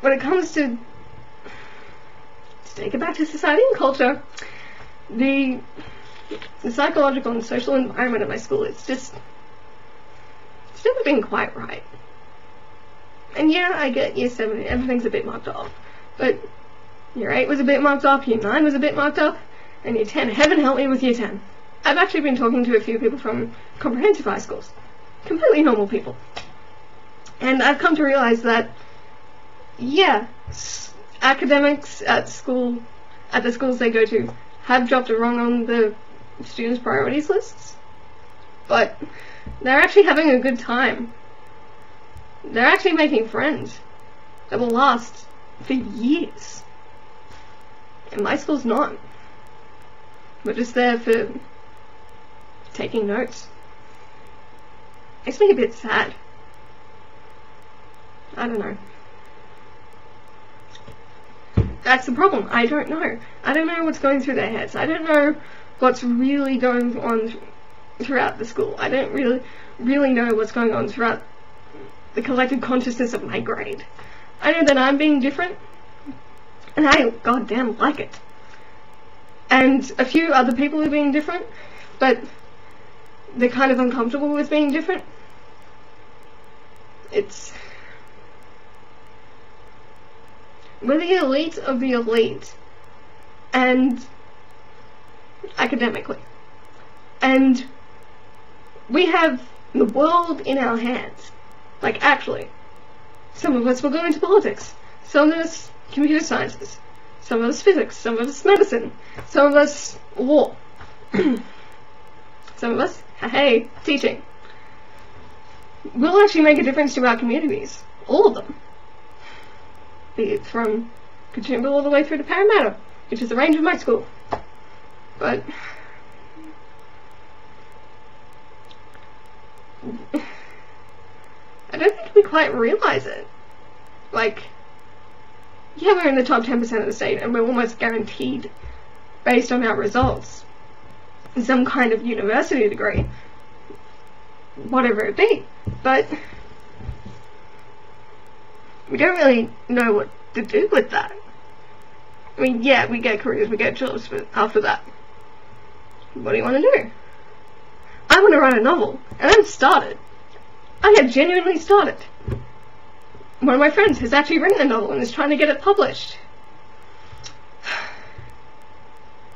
when it comes to take it back to society and culture, the psychological and social environment at my school, it's never been quite right. And yeah, I get year 7, everything's a bit marked off, but year 8 was a bit marked off, year 9 was a bit marked off, and year 10, heaven help me with year 10. I've actually been talking to a few people from comprehensive high schools, completely normal people, and I've come to realize that, yeah, academics at the schools they go to, have dropped it wrong on the students' priorities lists, but they're actually having a good time. They're actually making friends that will last for years. And my school's not. We're just there for taking notes. Makes me a bit sad. I don't know. That's the problem. I don't know. I don't know what's going through their heads. I don't know what's really going on throughout the school. I don't really know what's going on throughout the collective consciousness of my grade. I know that I'm being different, and I goddamn like it. And a few other people are being different, but they're kind of uncomfortable with being different. We're the elite of the elite, and academically. And we have the world in our hands. Like, actually. Some of us will go into politics. Some of us computer sciences. Some of us physics. Some of us medicine. Some of us law. Some of us, hey, teaching. We'll actually make a difference to our communities. All of them. Be it from Katoomba all the way through to Parramatta, which is the range of my school. But I don't think we quite realise it. Like, yeah, we're in the top 10% of the state, and we're almost guaranteed, based on our results, some kind of university degree, whatever it be. But we don't really know what to do with that. I mean, yeah, we get careers, we get jobs, but after that, what do you want to do? I want to write a novel, and I've started. I have genuinely started. One of my friends has actually written a novel and is trying to get it published.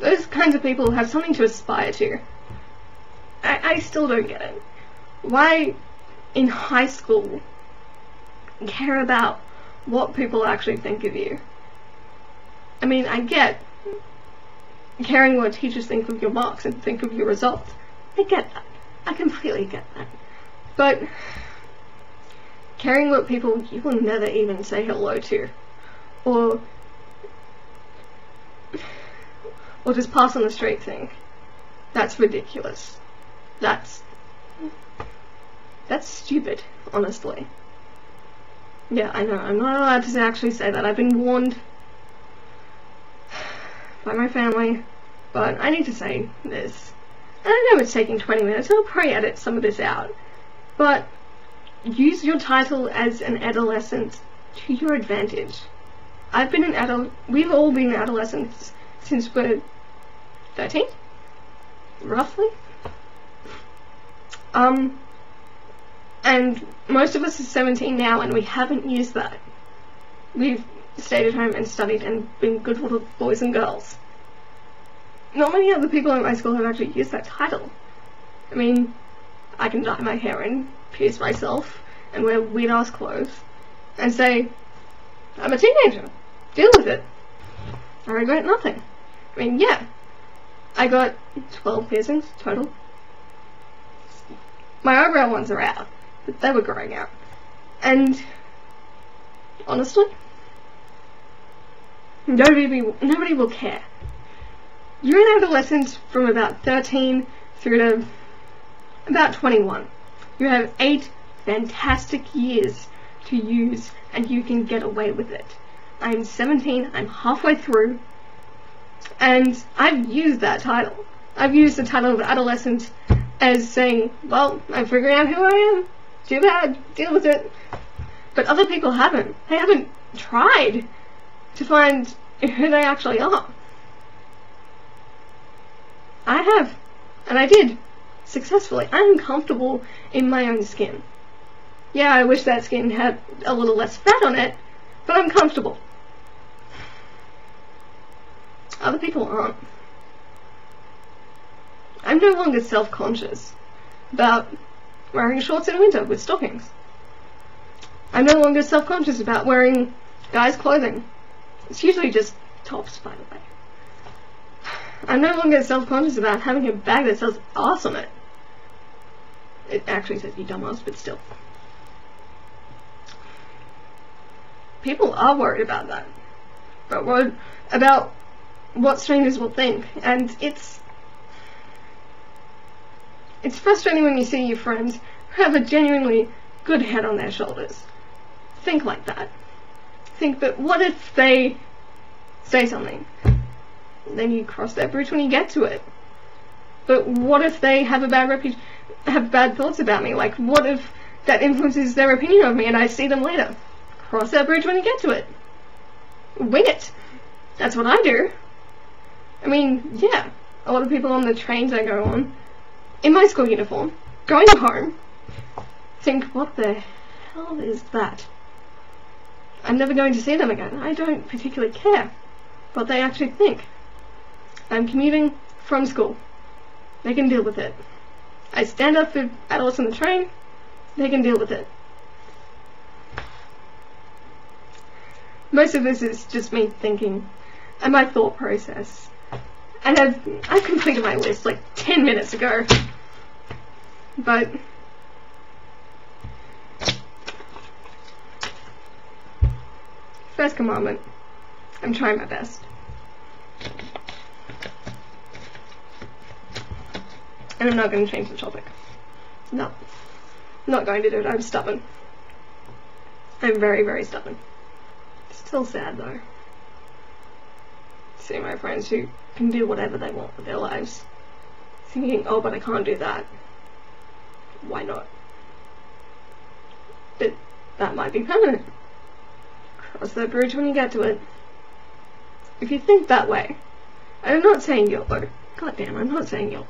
Those kinds of people have something to aspire to. I still don't get it. Why, in high school, care about what people actually think of you? I mean, I get caring what teachers think of your marks and think of your results. I get that. I completely get that. But caring what people you will never even say hello to, or just pass on the street think, that's ridiculous. That's stupid, honestly. Yeah, I know, I'm not allowed to actually say that. I've been warned by my family, but I need to say this. And I know it's taking 20 minutes, I'll probably edit some of this out, but use your title as an adolescent to your advantage. I've been an adult, we've all been adolescents since we're 13? Roughly? And most of us are 17 now, and we haven't used that. We've stayed at home and studied and been good little boys and girls. Not many other people in my school have actually used that title. I mean, I can dye my hair and pierce myself and wear weird-ass clothes and say, I'm a teenager. Deal with it. I regret nothing. I mean, yeah, I got 12 piercings total. My eyebrow ones are out, but they were growing out. And honestly, nobody will care. You're an adolescent from about 13 through to about 21. You have 8 fantastic years to use, and you can get away with it. I'm 17, I'm halfway through, and I've used that title. I've used the title of adolescent as saying, well, I'm figuring out who I am. Too bad. Deal with it. But other people haven't. They haven't tried to find who they actually are. I have. And I did. Successfully. I'm comfortable in my own skin. Yeah, I wish that skin had a little less fat on it, but I'm comfortable. Other people aren't. I'm no longer self-conscious about wearing shorts in winter with stockings. I'm no longer self-conscious about wearing guys' clothing. It's usually just tops, by the way. I'm no longer self-conscious about having a bag that says ass on it. It actually says you dumbass, but still. People are worried about that. But worried about what strangers will think. And it's frustrating when you see your friends who have a genuinely good head on their shoulders think like that. Think, but what if they say something? Then you cross that bridge when you get to it. But what if they have a bad reputation, have bad thoughts about me? Like, what if that influences their opinion of me and I see them later? Cross that bridge when you get to it. Wing it. That's what I do. I mean, yeah, a lot of people on the trains I go on, in my school uniform, going home, think, what the hell is that? I'm never going to see them again. I don't particularly care what they actually think. I'm commuting from school. They can deal with it. I stand up for adults on the train. They can deal with it. Most of this is just me thinking and my thought process. And I've completed my list like 10 minutes ago. But first commandment, I'm trying my best. And I'm not going to change the topic. No. I'm not going to do it. I'm stubborn. I'm very, very stubborn. Still sad though. See my friends who can do whatever they want with their lives. Thinking, oh, but I can't do that. Why not? But that might be permanent. Cross that bridge when you get to it. If you think that way, I'm not saying YOLO. God damn, I'm not saying YOLO.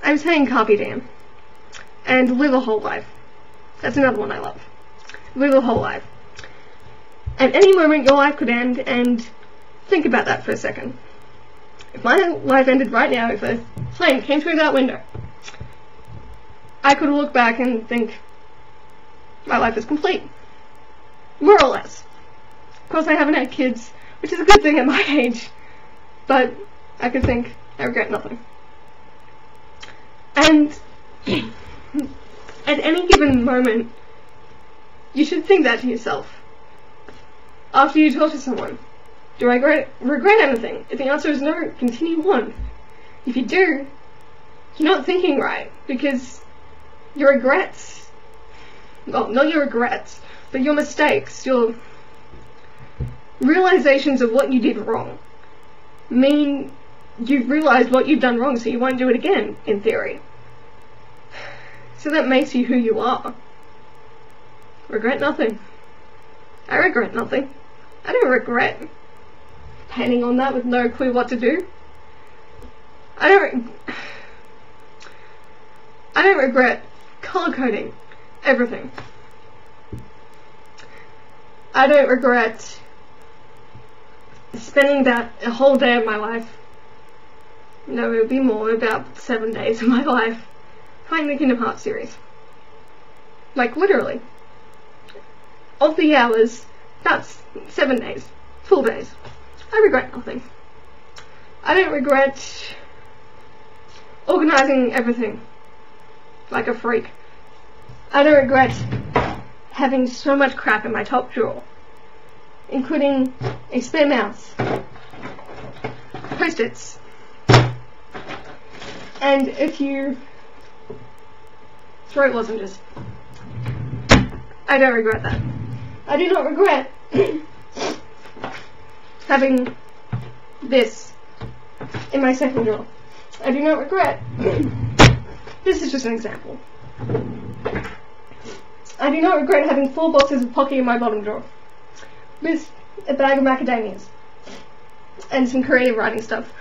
I'm saying carpe diem. And live a whole life. That's another one I love. Live a whole life. At any moment your life could end, and think about that for a second. If my life ended right now, if a plane came through that window, I could look back and think my life is complete. More or less. Of course I haven't had kids, which is a good thing at my age, but I could think I regret nothing. And at any given moment, you should think that to yourself. After you talk to someone, do I regret anything? If the answer is no, continue on. If you do, you're not thinking right, because your regrets, well, not your regrets, but your mistakes, your realizations of what you did wrong, mean you've realized what you've done wrong, so you won't do it again, in theory. So that makes you who you are. Regret nothing. I regret nothing. I don't regret painting on that with no clue what to do. I don't regret color coding everything. I don't regret spending that a whole day of my life, no, it would be more, about 7 days of my life, playing the Kingdom Hearts series. Like, literally. Of the hours, that's 7 days. Full days. I regret nothing. I don't regret organising everything like a freak. I don't regret having so much crap in my top drawer, including a spare mouse, post-its, and if you throat lozenges. I don't regret that. I do not regret having this in my second drawer. I do not regret. This is just an example. I do not regret having 4 boxes of Pocky in my bottom drawer, with a bag of macadamias, and some creative writing stuff,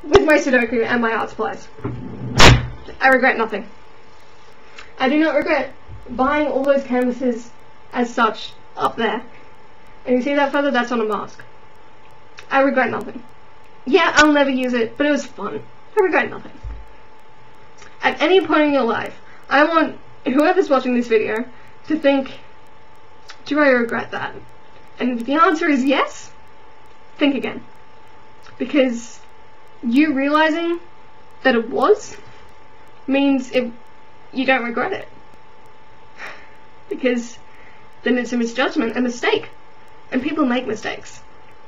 with my Sudoku and my art supplies. I regret nothing. I do not regret buying all those canvases as such up there. And you see that feather? That's on a mask. I regret nothing. Yeah, I'll never use it, but it was fun. I regret nothing. At any point in your life, I want whoever's watching this video to think, do I regret that? And if the answer is yes, think again. Because you realizing that it was means you don't regret it. Because then it's a misjudgment, a mistake. And people make mistakes.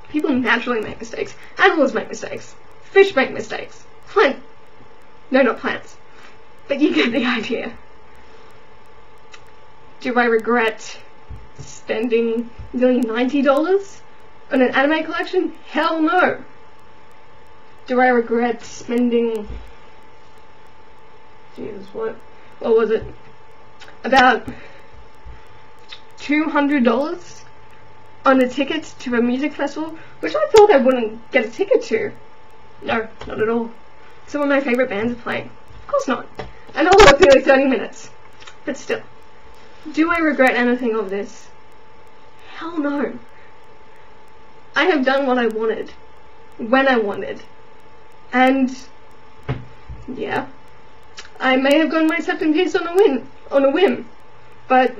People naturally make mistakes. Animals make mistakes. Fish make mistakes. No, not plants. But you get the idea. Do I regret spending nearly $90 on an anime collection? Hell no. Do I regret spending, Jesus, what was it? About $200 on a ticket to a music festival, which I thought I wouldn't get a ticket to. No, not at all. Some of my favourite bands are playing. Of course not. And all of nearly 30 minutes. But still. Do I regret anything of this? Hell no. I have done what I wanted. When I wanted. And yeah. I may have gotten my acceptance piece on a whim. But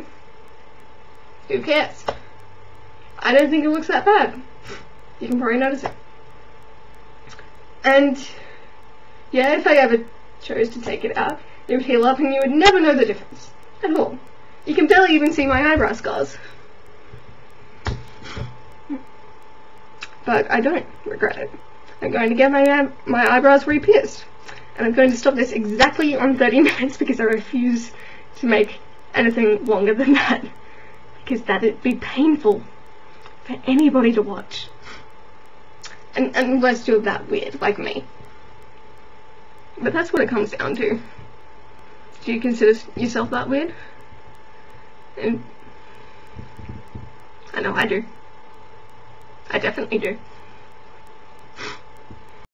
who cares? I don't think it looks that bad. You can probably notice it. And yeah, if I ever chose to take it out, it would heal up and you would never know the difference. At all. You can barely even see my eyebrow scars. But I don't regret it. I'm going to get my eyebrows re-pierced. And I'm going to stop this exactly on 30 minutes because I refuse to make anything longer than that. Because that'd be painful for anybody to watch. And unless you're that weird, like me. But that's what it comes down to. Do you consider yourself that weird? And I know I do. I definitely do.